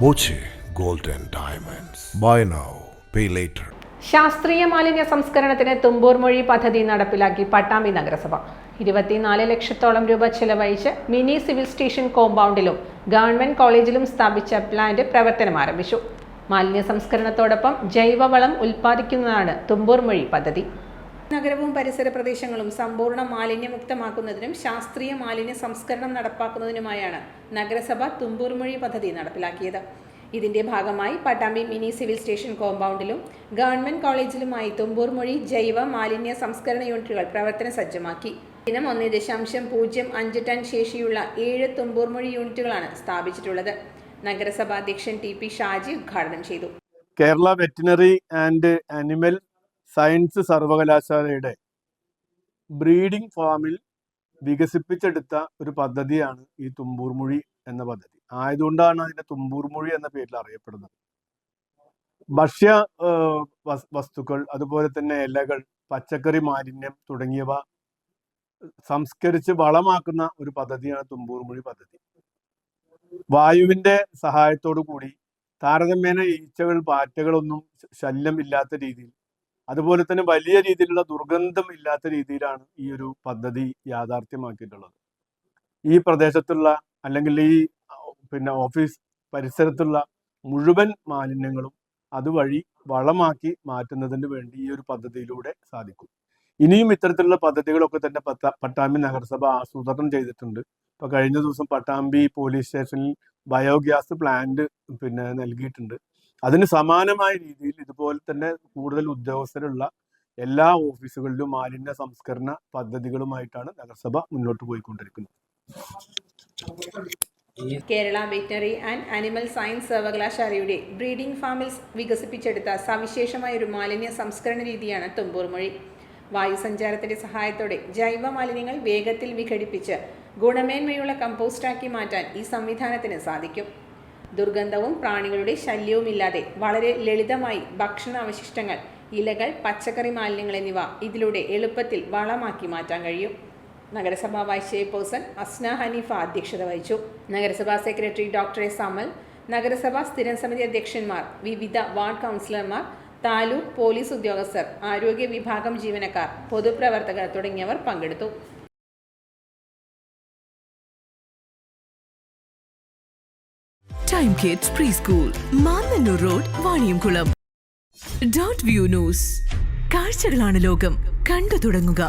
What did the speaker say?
Boche gold and diamonds. Buy now pay later. ശാസ്ത്രീയ മാലിന്യ സംസ്കരണത്തിന് തുമ്പൂർ മൊഴി പദ്ധതി നടപ്പിലാക്കി പട്ടാമ്പി നഗരസഭ. 24 ലക്ഷത്തോളം രൂപ ചെലവഴിച്ച് മിനി സിവിൽ സ്റ്റേഷൻ കോമ്പൗണ്ടിലും ഗവൺമെന്റ് കോളേജിലും സ്ഥാപിച്ച പ്ലാന്റ് പ്രവർത്തനം ആരംഭിച്ചു. മാലിന്യ സംസ്കരണത്തോടൊപ്പം ജൈവവളം ഉൽപ്പാദിക്കുന്നതാണ് തുമ്പൂർ മൊഴി പദ്ധതി. നഗരവും പരിസര പ്രദേശങ്ങളും സമ്പൂർണ്ണ മാലിന്യമുക്തമാക്കുന്നതിനും ശാസ്ത്രീയ മാലിന്യ സംസ്കരണം നടപ്പാക്കുന്നതിനുമായാണ് നഗരസഭ തുമ്പൂർ മൊഴി പദ്ധതി നടപ്പിലാക്കിയത്. ഇതിന്റെ ഭാഗമായി പട്ടാമ്പി മിനി സിവിൽ സ്റ്റേഷൻ കോമ്പൗണ്ടിലും ഗവൺമെന്റ് കോളേജിലുമായി തുമ്പൂർ മൊഴി ജൈവ മാലിന്യ സംസ്കരണ യൂണിറ്റുകൾ പ്രവർത്തന സജ്ജമാക്കി. ദിനം 1.05 ടൺ ശേഷിയുള്ള 7 തുമ്പൂർ മൊഴി യൂണിറ്റുകളാണ് സ്ഥാപിച്ചിട്ടുള്ളത്. നഗരസഭാ അധ്യക്ഷൻ ടി.പി. ഷാജി ഉദ്ഘാടനം ചെയ്തു. Kerala veterinary and animal science സർവകലാശാലയുടെ ബ്രീഡിംഗ് ഫാമിൽ വികസിപ്പിച്ചെടുത്ത ഒരു പദ്ധതിയാണ് ഈ തുമ്പൂർ മൊഴി എന്ന പദ്ധതി. ആയതുകൊണ്ടാണ് അതിന്റെ തുമ്പൂർ മൊഴി എന്ന പേരിൽ അറിയപ്പെടുന്നത്. ഭക്ഷ്യ വസ്തുക്കൾ, അതുപോലെ തന്നെ ഇലകൾ, പച്ചക്കറി മാലിന്യം തുടങ്ങിയവ സംസ്കരിച്ച് വളമാക്കുന്ന ഒരു പദ്ധതിയാണ് തുമ്പൂർ മൊഴി പദ്ധതി. വായുവിന്റെ സഹായത്തോടു കൂടി താരതമ്യേന ഈച്ചകൾ, പാറ്റകളൊന്നും ശല്യം ഇല്ലാത്ത രീതിയിൽ, അതുപോലെ തന്നെ വലിയ രീതിയിലുള്ള ദുർഗന്ധം ഇല്ലാത്ത രീതിയിലാണ് ഈ ഒരു പദ്ധതി യാഥാർത്ഥ്യമാക്കിയിട്ടുള്ളത്. ഈ പ്രദേശത്തുള്ള അല്ലെങ്കിൽ ഈ ഓഫീസ് പരിസരത്തുള്ള മുഴുവൻ മാലിന്യങ്ങളും അതുവഴി വളമാക്കി മാറ്റുന്നതിന് വേണ്ടി ഈ ഒരു പദ്ധതിയിലൂടെ സാധിക്കും. ഇനിയും ഇത്തരത്തിലുള്ള പദ്ധതികളൊക്കെ തന്നെ പട്ടാമ്പി നഗരസഭ ആസൂത്രണം ചെയ്തിട്ടുണ്ട്. ഇപ്പൊ കഴിഞ്ഞ ദിവസം പട്ടാമ്പി പോലീസ് സ്റ്റേഷനിൽ ബയോഗ്യാസ് പ്ലാന്റ് നൽകിയിട്ടുണ്ട്. അതിന് സമാനമായ രീതിയിൽ ഇതുപോലെ തന്നെ കൂടുതൽ ഉദ്യോഗസ്ഥരുള്ള എല്ലാ ഓഫീസുകളിലും മാലിന്യ സംസ്കരണ പദ്ധതികളുമായിട്ടാണ് നഗരസഭ മുന്നോട്ട് പോയിക്കൊണ്ടിരിക്കുന്നത്. Kerala veterinary and animal science സർവകലാശാലയുടെ ബ്രീഡിംഗ് ഫാമിൽ വികസിപ്പിച്ചെടുത്ത സവിശേഷമായ ഒരു മാലിന്യ സംസ്കരണ രീതിയാണ് തുമ്പൂർ മൊഴി. വായുസഞ്ചാരത്തിന്റെ സഹായത്തോടെ ജൈവ മാലിന്യങ്ങൾ വേഗത്തിൽ വിഘടിപ്പിച്ച് ഗുണമേന്മയുള്ള കമ്പോസ്റ്റാക്കി മാറ്റാൻ ഈ സംവിധാനത്തിന് സാധിക്കും. ദുർഗന്ധവും പ്രാണികളുടെ ശല്യവുമില്ലാതെ വളരെ ലളിതമായി ഭക്ഷണ അവശിഷ്ടങ്ങൾ, ഇലകൾ, പച്ചക്കറി മാലിന്യങ്ങൾ എന്നിവ ഇതിലൂടെ എളുപ്പത്തിൽ വളമാക്കി മാറ്റാൻ കഴിയും. നഗരസഭാ വൈസ് ചെയർപേഴ്സൺ അസ്ന ഹനീഫ അധ്യക്ഷത വഹിച്ചു. നഗരസഭാ സെക്രട്ടറി ഡോക്ടർ എസ് അമൽ, നഗരസഭാ സ്ഥിരം സമിതി അധ്യക്ഷന്മാർ, വിവിധ വാർഡ് കൗൺസിലർമാർ, താലൂക്ക് പോലീസ് ഉദ്യോഗസ്ഥർ, ആരോഗ്യ വിഭാഗം ജീവനക്കാർ, പൊതുപ്രവർത്തകർ തുടങ്ങിയവർ പങ്കെടുത്തു. Time kids pre school, Mannannur road, Vaniyamkulam. Dot view news. കാഴ്ചകളാണ് ലോകം, കണ്ടു തുടങ്ങുക.